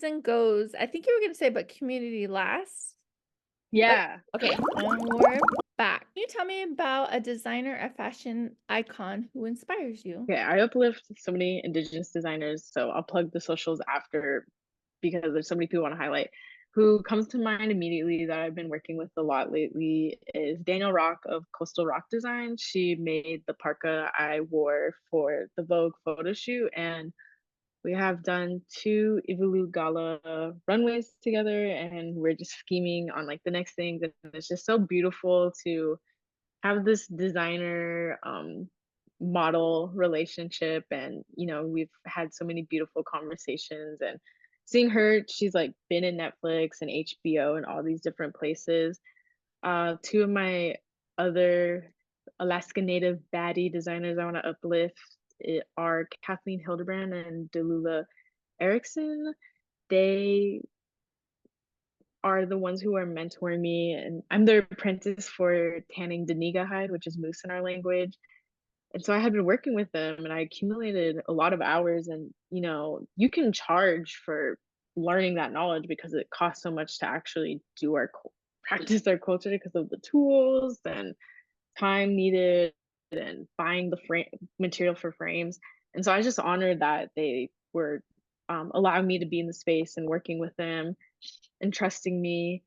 and goes. I think you were gonna say, but community last? But Yeah. okay, and we're back. Can you tell me about a designer, a fashion icon who inspires you? Okay, I uplift so many Indigenous designers, so I'll plug the socials after because there's so many people I wanna highlight. Who comes to mind immediately that I've been working with a lot lately is Danielle Rock of Coastal Rock Design. She made the parka I wore for the Vogue photo shoot, and we have done 2 Evolude Gala runways together, and we're just scheming on, like, the next things, and it's just so beautiful to have this designer model relationship, and we've had so many beautiful conversations, and seeing her, she's like been in Netflix and HBO and all these different places. Two of my other Alaska native baddie designers I want to uplift are Kathleen Hildebrand and Delula Erickson. They are the ones who are mentoring me, and I'm their apprentice for tanning Daniga hide, which is moose in our language. And so I had been working with them and I accumulated a lot of hours, and you can charge for learning that knowledge because it costs so much to actually do practice our culture because of the tools and time needed and buying the frame material for frames. And so I was just honored that they were allowing me to be in the space and working with them and trusting me.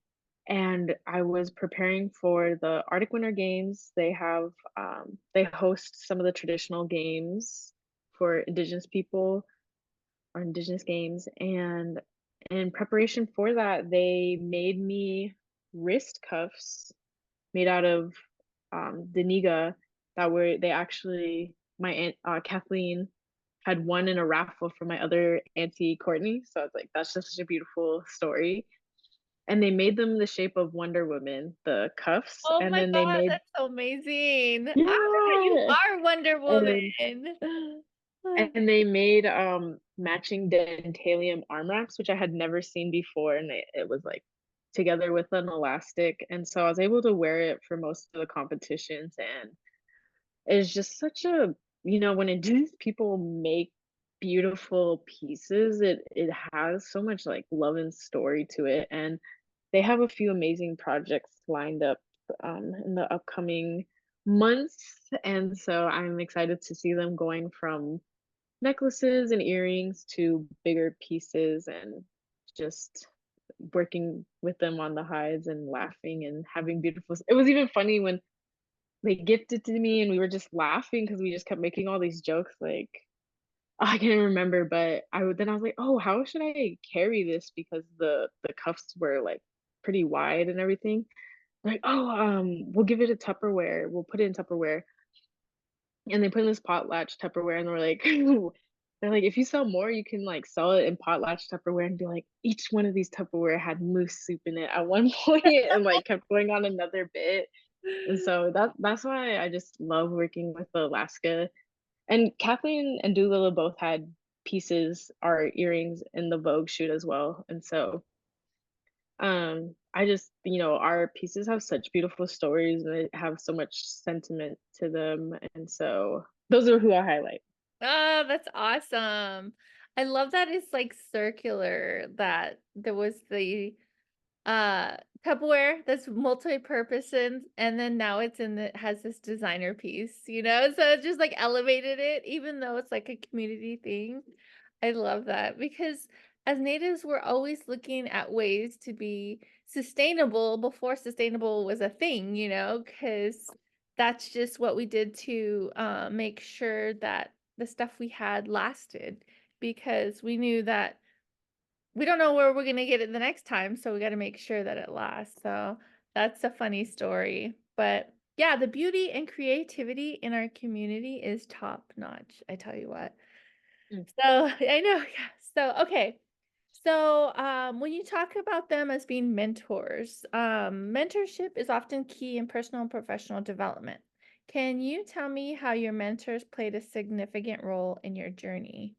And I was preparing for the Arctic Winter Games. They host some of the traditional games for Indigenous people or Indigenous games. And in preparation for that, they made me wrist cuffs made out of Daniga that were they actually my aunt Kathleen had won in a raffle from my other auntie Courtney. So it's like that's just such a beautiful story. And they made them the shape of Wonder Woman, the cuffs, Oh and my then they god, made that's so amazing. You yeah, are Wonder and Woman. and they made, matching dentalium arm wraps, which I had never seen before, and it was, like, together with an elastic, and so I was able to wear it for most of the competitions, and it's just such a when Indigenous people make beautiful pieces, it has so much, like, love and story to it, and they have a few amazing projects lined up, in the upcoming months, and so I'm excited to see them going from necklaces and earrings to bigger pieces, and just working with them on the hides and laughing and having beautiful it was even funny when they gifted to me and we were just laughing because we just kept making all these jokes, like, I can't remember, but I was like, "Oh, how should I carry this?" Because the cuffs were, like, pretty wide and everything. Like, "Oh, we'll give it a Tupperware. We'll put it in Tupperware." And they put in this potlatch Tupperware, and we're like they're like, "If you sell more, you can, like, sell it in potlatch Tupperware," and be like, "Each one of these Tupperware had moose soup in it at one point," and, like, kept going on another bit. And so that's why I just love working with Alaska. And Kathleen and Doolittle both had pieces or earrings in the Vogue shoot as well. And so I just our pieces have such beautiful stories and they have so much sentiment to them. And so those are who I highlight. Oh, that's awesome. I love that it's, like, circular, that there was the, Tupperware that's multi-purpose and then now it has this designer piece, so it just, like, elevated it even though it's, like, a community thing. I love that because as natives, we're always looking at ways to be sustainable before sustainable was a thing, because that's just what we did to, make sure that the stuff we had lasted because we knew that we don't know where we're gonna get it the next time, so we gotta make sure that it lasts, so that's a funny story, but yeah, the beauty and creativity in our community is top notch, I tell you what. Mm. So, I know, yeah, so, okay. So, when you talk about them as being mentors, mentorship is often key in personal and professional development. Can you tell me how your mentors played a significant role in your journey?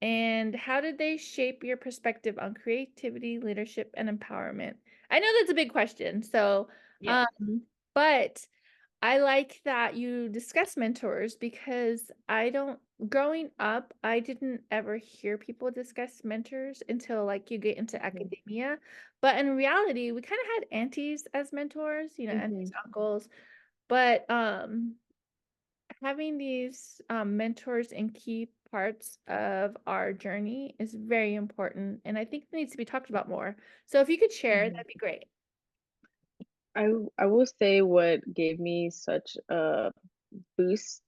And how did they shape your perspective on creativity, leadership, and empowerment? I know that's a big question. So, Yeah. um, but I like that you discuss mentors because I don't growing up, I didn't ever hear people discuss mentors until like you get into Mhm, academia. But in reality, we kind of had aunties as mentors, aunties, mhm, uncles. But having these mentors in key parts of our journey is very important. And I think it needs to be talked about more. So if you could share, mhm. that'd be great. I will say what gave me such a boost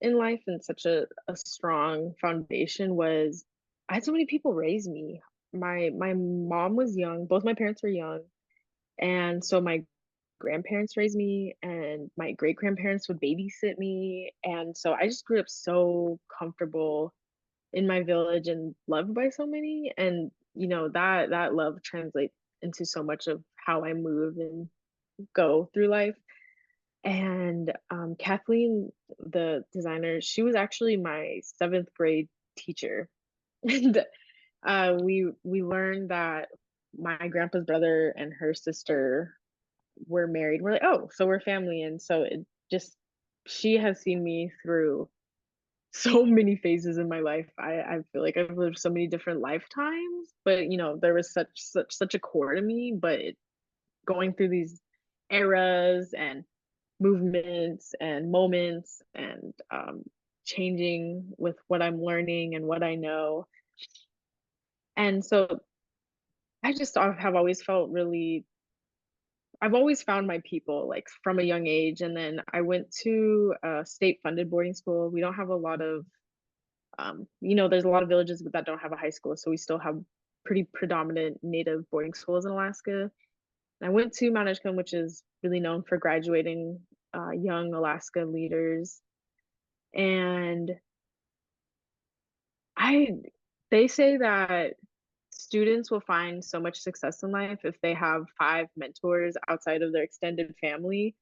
in life and such a strong foundation was I had so many people raise me. My mom was young, both my parents were young, and so my grandparents raised me and my great grandparents would babysit me. And so I just grew up so comfortable in my village and loved by so many. And that love translates into so much of how I move and go through life. And Kathleen, the designer, she was actually my seventh grade teacher. And we learned that my grandpa's brother and her sister were married. We're like, oh, so we're family. And so it just she has seen me through so many phases in my life. I feel like I've lived so many different lifetimes, but there was such a core to me. But going through these eras and movements and moments and changing with what I'm learning and what I know. And so I just have always felt really I've always found my people like from a young age. And then I went to a state funded boarding school. We don't have a lot of there's a lot of villages that don't have a high school, so we still have pretty predominant native boarding schools in Alaska. And I went to Mount Edgecombe, which is really known for graduating young Alaska leaders. And I they say that students will find so much success in life if they have five mentors outside of their extended family.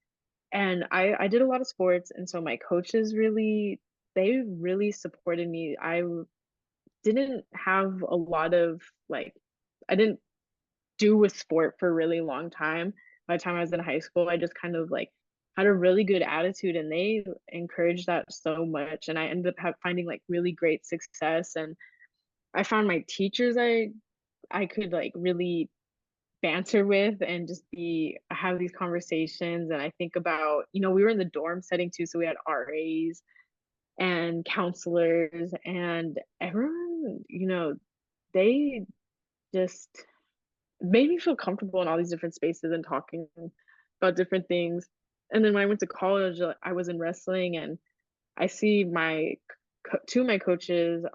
And I did a lot of sports, and so my coaches they really supported me. Didn't have a lot of like I didn't do with sport for a really long time. By the time I was in high school, I just kind of like had a really good attitude, and they encouraged that so much. And I ended up finding like really great success. And I found my teachers I could like really banter with and just be have these conversations. And I think about, we were in the dorm setting too, so we had RAs and counselors and everyone, they just made me feel comfortable in all these different spaces and talking about different things. And then when I went to college, I was in wrestling, and I see two of my coaches,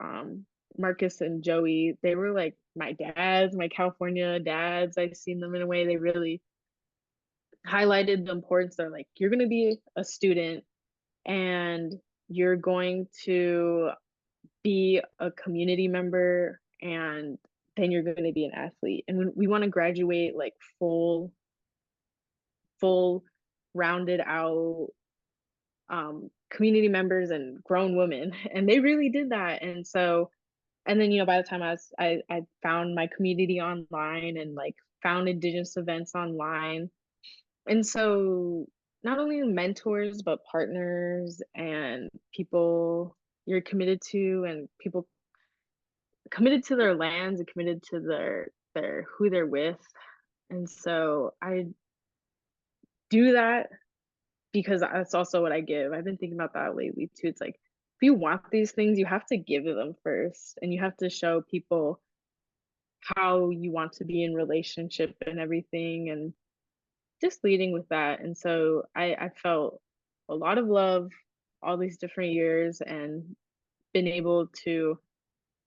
Marcus and Joey, they were like my dads, my California dads. I've seen them in a way they really highlighted the importance. They're like, you're going to be a student and you're going to be a community member, and then you're going to be an athlete. And when we want to graduate like full rounded out community members and grown women. And they really did that. And so and then by the time I found my community online and like found indigenous events online. And so not only mentors but partners and people you're committed to, and people committed to their lands and committed to their who they're with. And so I do that because that's also what I give. I've been thinking about that lately too. It's like if you want these things, you have to give them first, and you have to show people how you want to be in relationship and everything, and just leading with that. And so I felt a lot of love all these different years and been able to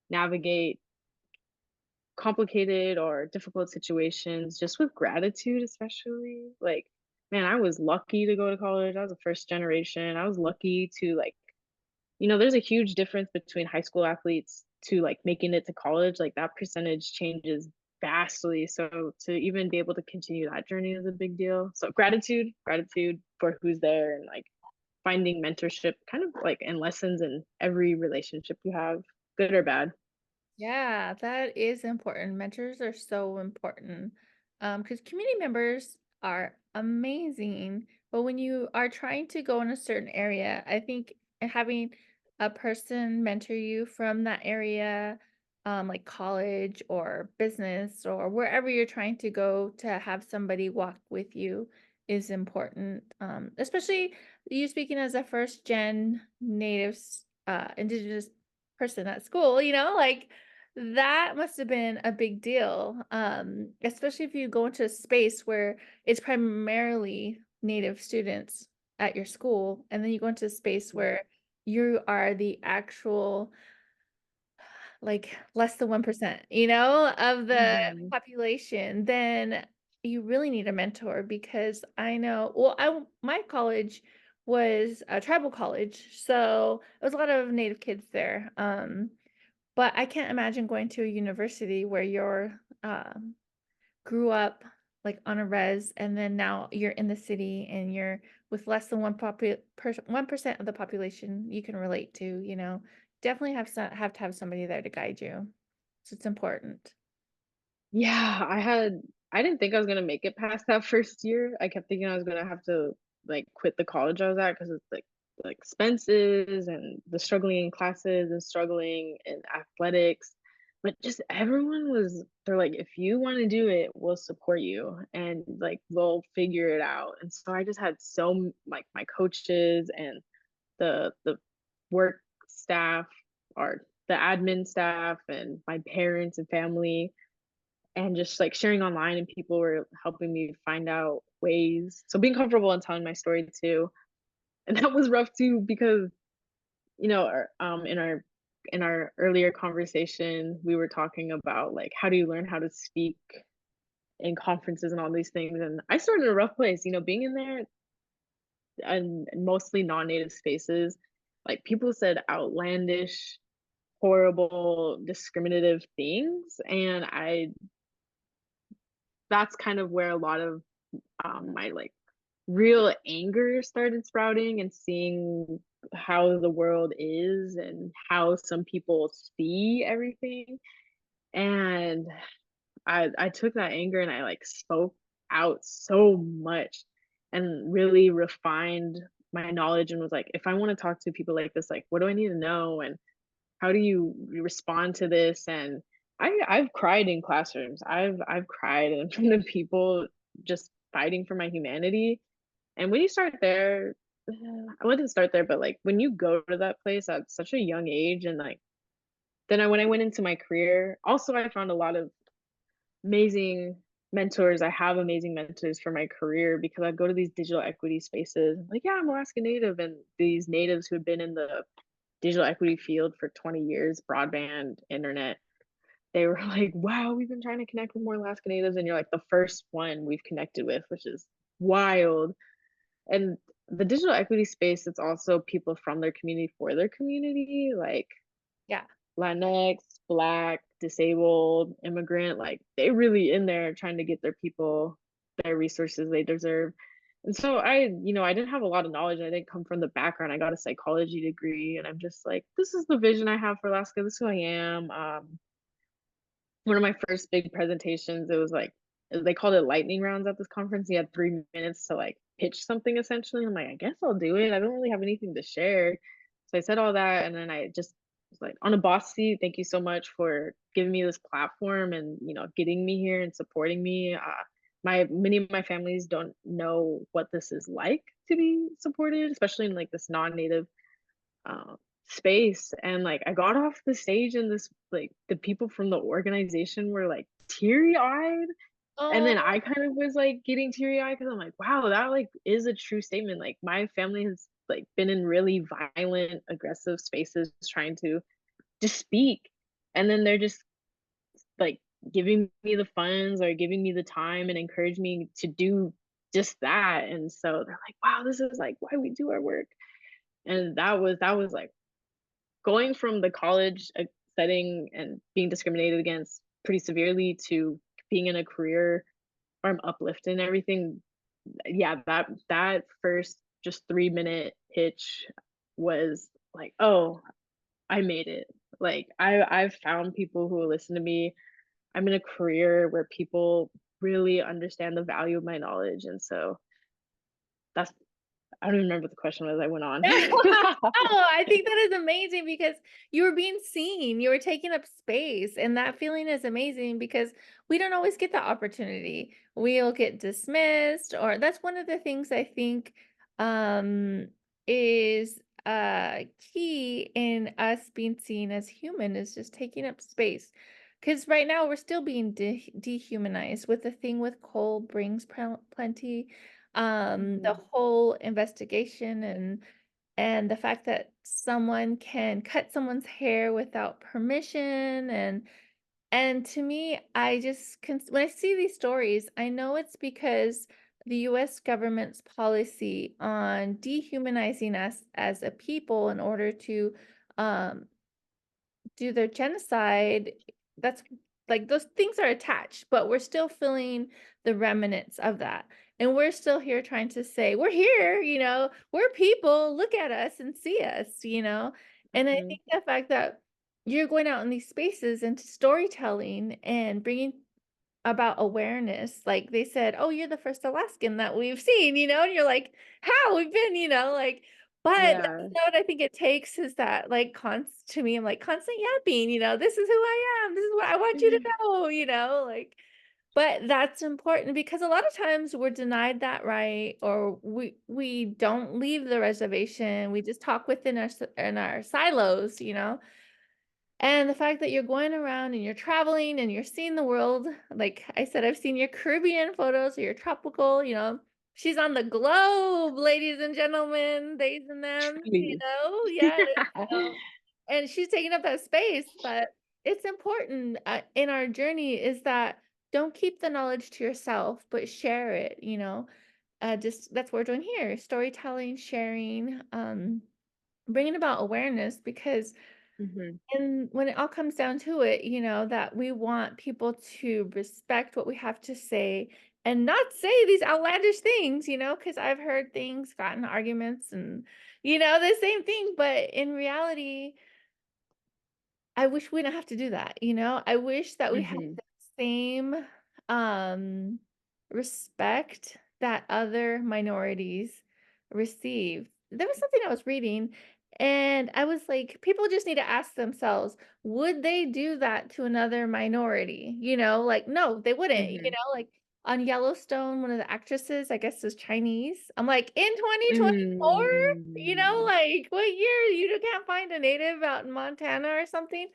navigate complicated or difficult situations just with gratitude, especially. Like, man, I was lucky to go to college. I was a first generation. I was lucky to like, there's a huge difference between high school athletes to like making it to college. Like that percentage changes vastly. So to even be able to continue that journey is a big deal. So gratitude for who's there, and like finding mentorship kind of like and lessons in every relationship you have, good or bad. Yeah, that is important. Mentors are so important. Because community members are amazing, But when you are trying to go in a certain area, I think having a person mentor you from that area, like college or business or wherever you're trying to go, to have somebody walk with you is important. Especially you speaking as a first gen natives, indigenous person at school, like that must have been a big deal. Especially if you go into a space where it's primarily native students at your school, and then you go into a space where you are the actual, like, less than 1%, of the Mhm. population, then you really need a mentor because I know, well, my college was a tribal college, so there was a lot of native kids there. But I can't imagine going to a university where you're grew up, like, on a res, and then now you're in the city and you're with less than 1% of the population you can relate to. Definitely have to have somebody there to guide you. So it's important. Yeah, I didn't think I was gonna make it past that first year. I kept thinking I was gonna have to, like, quit the college I was at because it's, like, the expenses and the struggling in classes and struggling in athletics, but just everyone they're like, "If you wanna do it, we'll support you, and, like, we'll figure it out," and so I just had like, my coaches and the work staff, or the admin staff, and my parents and family, and just like sharing online, and people were helping me find out ways. So being comfortable in telling my story too. And that was rough too because, in our earlier conversation, we were talking about like how do you learn how to speak in conferences and all these things. And I started in a rough place, being in there and mostly non-native spaces. Like people said outlandish, horrible, discriminative things. And I that's kind of where a lot of my like real anger started sprouting, and seeing how the world is and how some people see everything. And I took that anger and I like spoke out so much and really refined my knowledge, and was like, if I want to talk to people like this, like what do I need to know, and how do you respond to this? And I've cried in classrooms. I've cried in front of people just fighting for my humanity. And when you start there, I wouldn't start there, but like when you go to that place at such a young age, and like when I went into my career, also I found a lot of amazing mentors. I have amazing mentors for my career because I go to these digital equity spaces. Like, yeah, I'm Alaskan Native, and these natives who have been in the digital equity field for 20 years, broadband, internet, they were like, wow, we've been trying to connect with more Alaska Natives. And you're like the first one we've connected with, which is wild. And the digital equity space, it's also people from their community for their community, like Yeah. Latinx, Black, disabled, immigrant, like they really in there trying to get their people their resources they deserve. And so I didn't have a lot of knowledge. I didn't come from the background. I got a psychology degree, and I'm just like, this is the vision I have for Alaska. This is who I am. One of my first big presentations, it was like they called it lightning rounds at this conference. You had 3 minutes to like pitch something essentially. I'm like, I guess I'll do it. I don't really have anything to share. So I said all that, and then I just was like, on a boss seat, thank you so much for giving me this platform and getting me here and supporting me. My Many of my families don't know what this is like to be supported, especially in like this non-native space. And like I got off the stage, and this like the people from the organization were like teary-eyed, and then Oh, I kind of was like getting teary-eyed because I'm like, wow, that like is a true statement. Like my family has like been in really violent, aggressive spaces trying to just speak, and then they're just like giving me the funds or giving me the time and encourage me to do just that. And so they're like, wow, this is like why we do our work. And that was like going from the college setting and being discriminated against pretty severely to being in a career where I'm uplifted and everything. Yeah, that first just 3 minute pitch was like, oh, I made it. Like I've found people who will listen to me. I'm in a career where people really understand the value of my knowledge. And so that's I don't even remember what the question was, I went on. Oh, I think that is amazing because you were being seen, you were taking up space, and that feeling is amazing because we don't always get that opportunity. We'll get dismissed, or that's one of the things I think um, is key in us being seen as human is just taking up space. Because right now we're still being dehumanized with the thing with coal brings plenty, the Mhm. whole investigation and the fact that someone can cut someone's hair without permission and to me I just when I see these stories I know it's because the US government's policy on dehumanizing us as a people in order to um, do their genocide, that's like those things are attached, but we're still feeling the remnants of that. And we're still here trying to say, we're here, we're people, look at us and see us, And I Mhm. think the fact that you're going out in these spaces into storytelling and bringing about awareness, like, they said, "Oh, you're the first Alaskan that we've seen," and you're like, "How? We've been," but that's Yeah. not what I think it takes is that, like, to me, I'm like, constant yapping, "This is who I am, this is what I want you to know," but that's important because a lot of times we're denied that right, or we don't leave the reservation, we just talk within in our silos, and the fact that you're going around and you're traveling and you're seeing the world, like I said, I've seen your Caribbean photos or your tropical, she's on the globe, ladies and gentlemen, theys and them, Truly. yes. So, and she's taking up that space, but it's important in our journey is that don't keep the knowledge to yourself, but share it, just that's what we're doing here, storytelling, sharing, bringing about awareness because Mhm. and when it all comes down to it, that we want people to respect what we have to say and not say these outlandish things, because I've heard things, gotten arguments, and, the same thing. But in reality, I wish we don't have to do that, I wish that we had Mhm. the same, um, respect that other minorities receive. There was something I was reading, and I was like, people just need to ask themselves, would they do that to another minority? Like, no, they wouldn't, Mhm. like on Yellowstone, one of the actresses, I guess, is Chinese. I'm like, in 2024? Mm. Like, what year? You can't find a native out in Montana or something?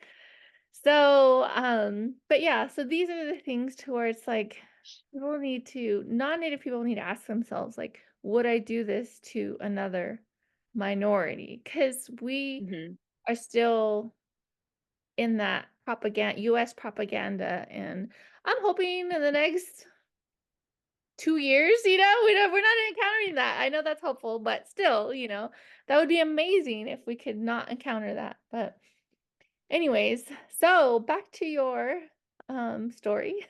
So, but yeah, so these are the things to where it's like non-native people need to ask themselves, like, would I do this to another minority? Because we Mhm. are still in that propaganda, US propaganda. And I'm hoping in the next 2 years, we're not encountering that. I know that's hopeful, but still, that would be amazing if we could not encounter that. But anyways, so back to your story.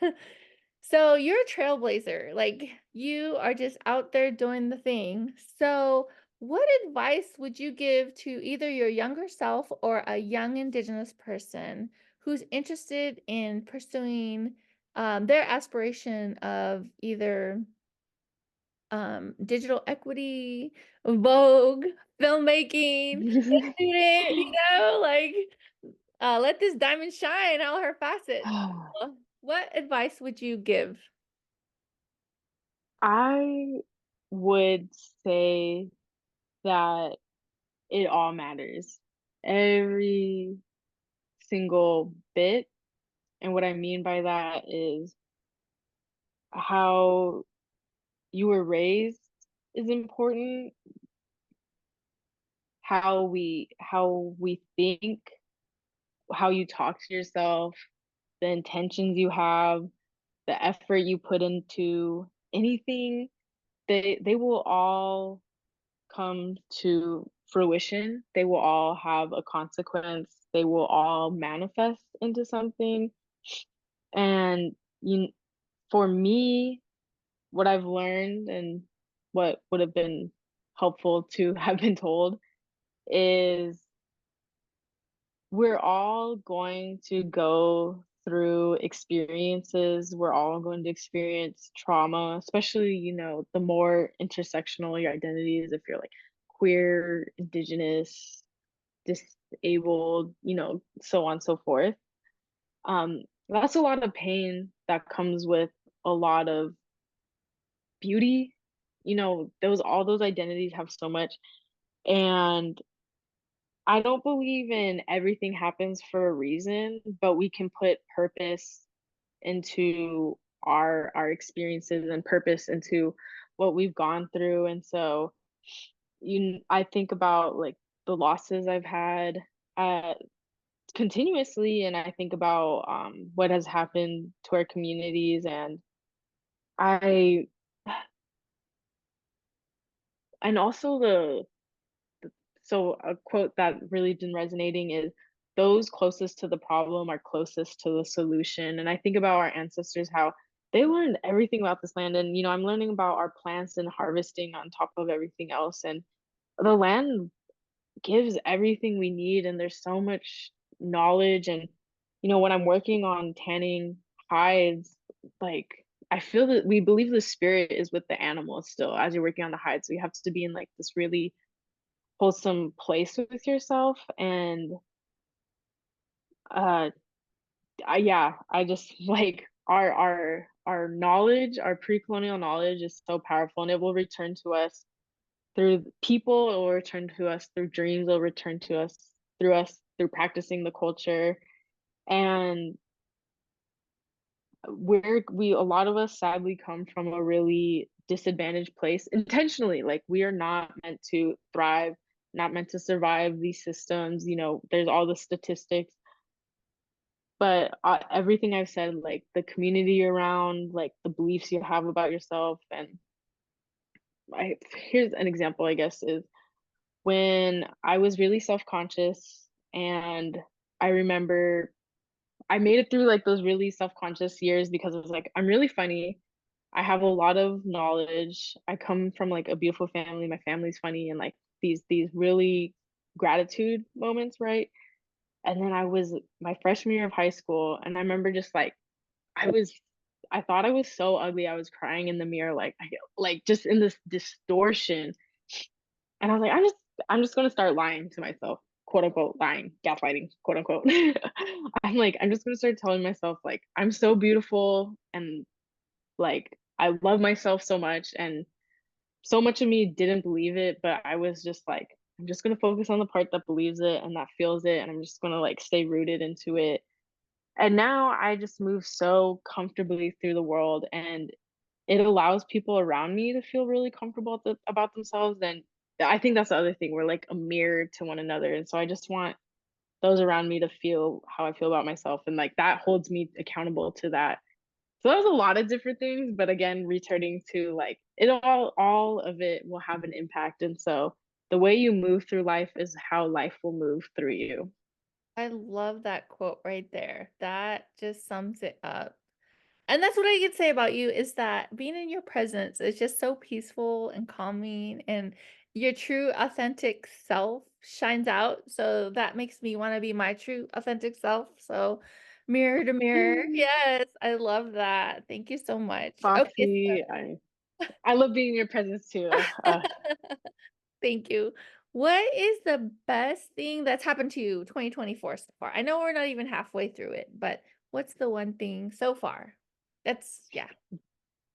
So you're a trailblazer. Like you are just out there doing the thing. So what advice would you give to either your younger self or a young Indigenous person who's interested in pursuing their aspiration of either digital equity, Vogue, filmmaking, a student, like let this diamond shine all her facets. What advice would you give? I would say that it all matters. Every single bit, and what I mean by that is how you were raised is important, how we think, how you talk to yourself, the intentions you have, the effort you put into anything, they will all come to fruition. They will all have a consequence. They will all manifest into something. And you for me, what I've learned and what would have been helpful to have been told is we're all going to go through experiences. We're all going to experience trauma, especially, the more intersectional your identity is, if you're like queer, indigenous, disabled, so on and so forth. That's a lot of pain that comes with a lot of beauty. Those all those identities have so much. And I don't believe in everything happens for a reason, but we can put purpose into our experiences and purpose into what we've gone through. And so I think about like the losses I've had uh continuously, and I think about what has happened to our communities. And I and also so a quote that really been resonating is, those closest to the problem are closest to the solution. And I think about our ancestors, how they learned everything about this land. And I'm learning about our plants and harvesting on top of everything else. And the land gives everything we need, and there's so much knowledge. And when I'm working on tanning hides, like, I feel that we believe the spirit is with the animals still as you're working on the hides. So you have to be in like this really wholesome place with yourself. And uh yeah, I just like our knowledge, our pre-colonial knowledge is so powerful, and it will return to us through people, it will return to us through dreams, it will return to us through practicing the culture. And we a lot of us sadly come from a really disadvantaged place intentionally. Like, we are not meant to thrive, not meant to survive these systems. There's all the statistics. But everything I've said, like the community around, like the beliefs you have about yourself. And here's an example, I guess, is when I was really self-conscious. And I remember I made it through like those really self-conscious years because it was like, I'm really funny. I have a lot of knowledge. I come from like a beautiful family. My family's funny, and like these really gratitude moments, right? And then I was my freshman year of high school, and I remember just like I was I thought I was so ugly. I was crying in the mirror, like just in this distortion. And I was like, I'm just gonna start lying to myself, quote unquote, lying, gaslighting, quote unquote. I'm just gonna start telling myself like I'm so beautiful, and like I love myself so much. And so much of me didn't believe it, but I was just like, I'm just gonna focus on the part that believes it and that feels it, and I'm just gonna like stay rooted into it. And now I just move so comfortably through the world, and it allows people around me to feel really comfortable about themselves. And I think that's the other thing. We're like a mirror to one another. And so I just want those around me to feel how I feel about myself. And like that holds me accountable to that. So that was a lot of different things. But again, returning to like it all of it will have an impact. And so the way you move through life is how life will move through you. I love that quote right there. That just sums it up. And that's what I could say about you is that being in your presence is just so peaceful and calming, and your true authentic self shines out. So that makes me want to be my true authentic self. So mirror to mirror. Yes, I love that. Thank you so much. Okay, Foxy, I love being in your presence too. so thank you. What is the best thing that's happened to you 2024 so far? I know we're not even halfway through it, but what's the one thing so far? That's yeah.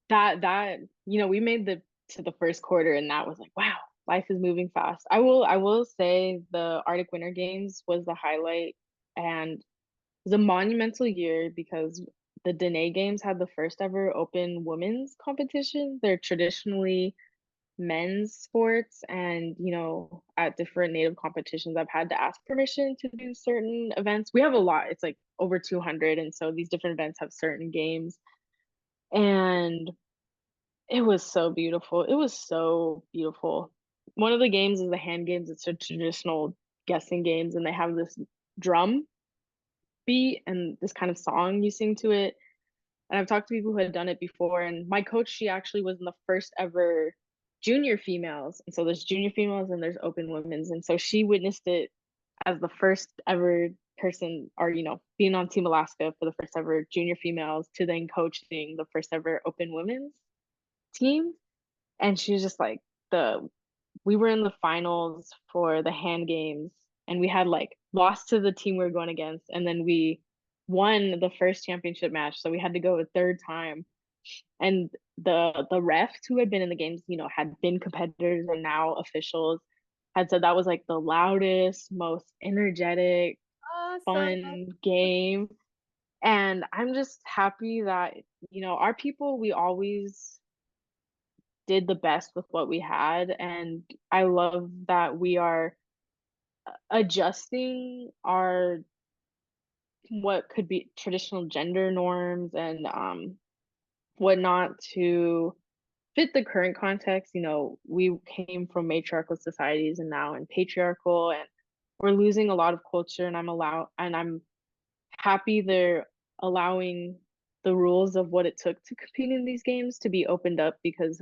That we made the to the first quarter, and that was like, wow, life is moving fast. I will say the Arctic Winter Games was the highlight. And it was a monumental year because the Dene Games had the first ever open women's competition. They're traditionally men's sports. And at different native competitions, I've had to ask permission to do certain events. We have a lot, it's like over 200, and so these different events have certain games. And it was so beautiful. It was so beautiful. One of the games is the hand games. It's a traditional guessing games, and they have this drum beat and this kind of song you sing to it. And I've talked to people who had done it before. And my coach, she actually was in the first ever junior females. And so there's junior females and there's open women's. And so she witnessed it as the first ever person or, being on Team Alaska for the first ever junior females to then coaching the first ever open women's team. And she was just like, the we were in the finals for the hand games and we had like lost to the team we were going against and then we won the first championship match. So we had to go a third time. And the refs who had been in the games, had been competitors and now officials had said that was like the loudest, most energetic, Awesome. fun game. And I'm just happy that, our people, we always did the best with what we had. And I love that we are adjusting our what could be traditional gender norms and whatnot to fit the current context. We came from matriarchal societies and now in patriarchal, and we're losing a lot of culture. And I'm happy they're allowing the rules of what it took to compete in these games to be opened up because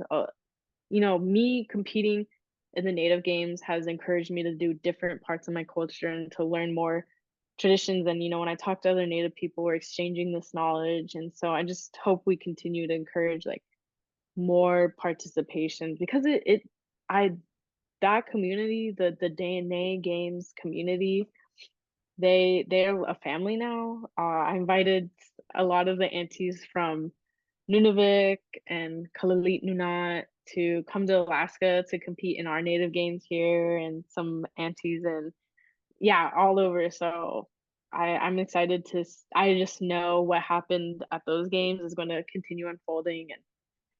me competing in the native games has encouraged me to do different parts of my culture and to learn more traditions. And when I talk to other native people, we're exchanging this knowledge. And so I just hope we continue to encourage like more participation because I that community, the DNA games community, they're a family now. I invited a lot of the aunties from Nunavik and Kalalit Nunat to come to Alaska to compete in our native games here, and some aunties and yeah, all over. So I'm excited I just know what happened at those games is going to continue unfolding. And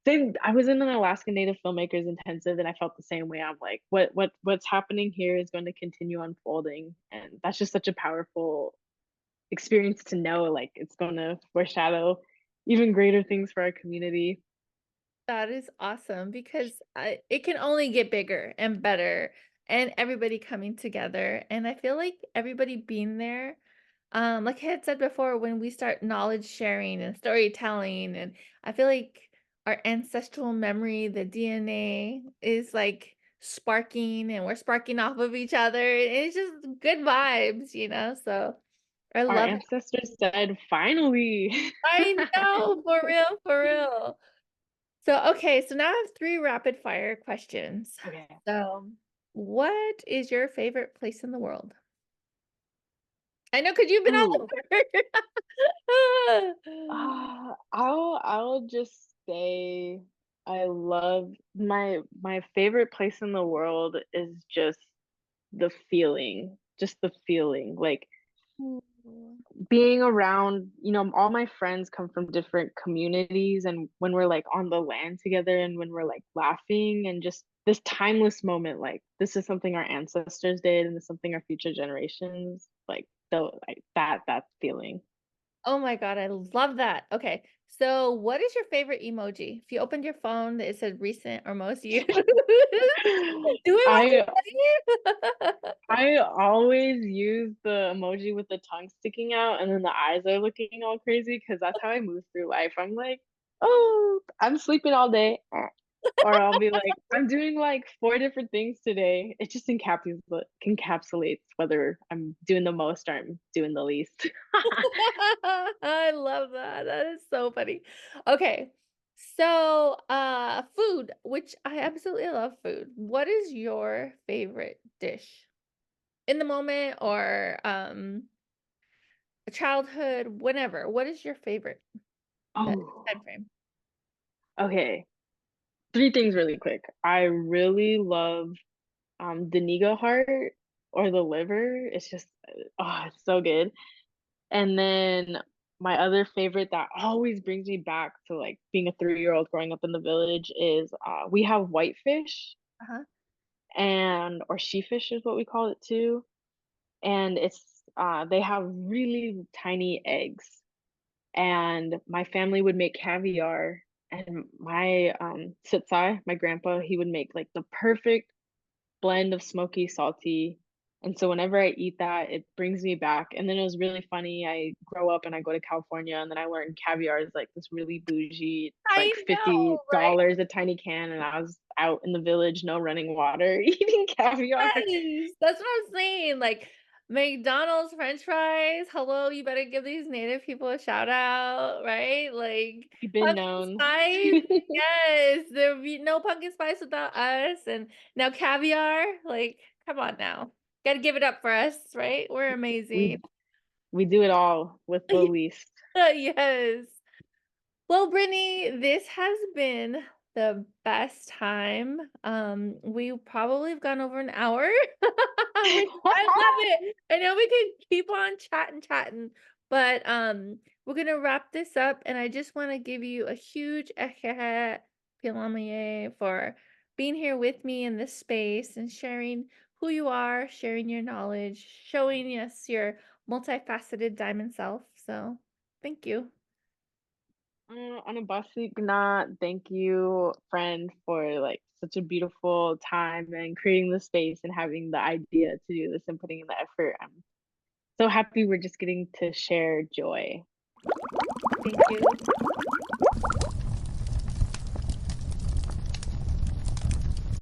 same, I was in an Alaskan Native Filmmakers intensive, and I felt the same way. I'm like, what's happening here is going to continue unfolding, and that's just such a powerful experience to know. Like it's going to foreshadow even greater things for our community. That is awesome because it can only get bigger and better and everybody coming together. And I feel like everybody being there, like I had said before, when we start knowledge sharing and storytelling, and I feel like our ancestral memory, the DNA is like sparking and we're sparking off of each other. And it's just good vibes. So I Our love it. ancestors said, finally. I know, for real, for real. So, okay, so now I have 3 rapid fire questions. Okay. So, what is your favorite place in the world? I know, 'cause you've been all Oh, over. I'll just say I love my favorite place in the world is just the feeling, like Mm. being around, all my friends come from different communities, and when we're like on the land together and when we're like laughing and just this timeless moment, like this is something our ancestors did and it's something our future generations like that feeling. Oh my god, I love that. Okay, so what is your favorite emoji? If you opened your phone, it said recent or most used. Do we want I to tell you? I always use the emoji with the tongue sticking out and then the eyes are looking all crazy because that's how I move through life. I'm like, oh, I'm sleeping all day. Or I'll be like, I'm doing like four different things today. It just encapsulates whether I'm doing the most or I'm doing the least. I love that. That is so funny. Okay. So, food, which I absolutely love food. What is your favorite dish in the moment or a childhood, whenever? What is your favorite that Oh, time frame? okay. Three things really quick. I really love the Niga heart or the liver. It's just oh, it's so good. And then my other favorite that always brings me back to like being a 3-year-old growing up in the village is we have whitefish Uh-huh. and or shefish is what we call it too. And it's they have really tiny eggs. And my family would make caviar and my sitsai, my grandpa, he would make like the perfect blend of smoky, salty. And so whenever I eat that, it brings me back. And then it was really funny. I grow up and I go to California and then I learned caviar is like this really bougie, it's I like know, right? $50 a tiny can. And I was out in the village, no running water, eating caviar. Yes, that's what I'm saying. Like McDonald's french fries, hello, you better give these native people a shout out, right? Like, We've been pumpkin known. spice, yes, there be no pumpkin spice without us, and now caviar, like, come on now. Gotta give it up for us, right? We're amazing. We we do it all with the least. Yes. Well, Brittany, this has been the best time. We probably have gone over an hour, which I love it. I know we could keep on chatting, but we're gonna wrap this up, and I just want to give you a huge pilamier for being here with me in this space and sharing who you are, sharing your knowledge, showing us your multifaceted diamond self. So, thank you. Anabasi Gna, thank you, friend, for like such a beautiful time and creating the space and having the idea to do this and putting in the effort. I'm so happy we're just getting to share joy. Thank you.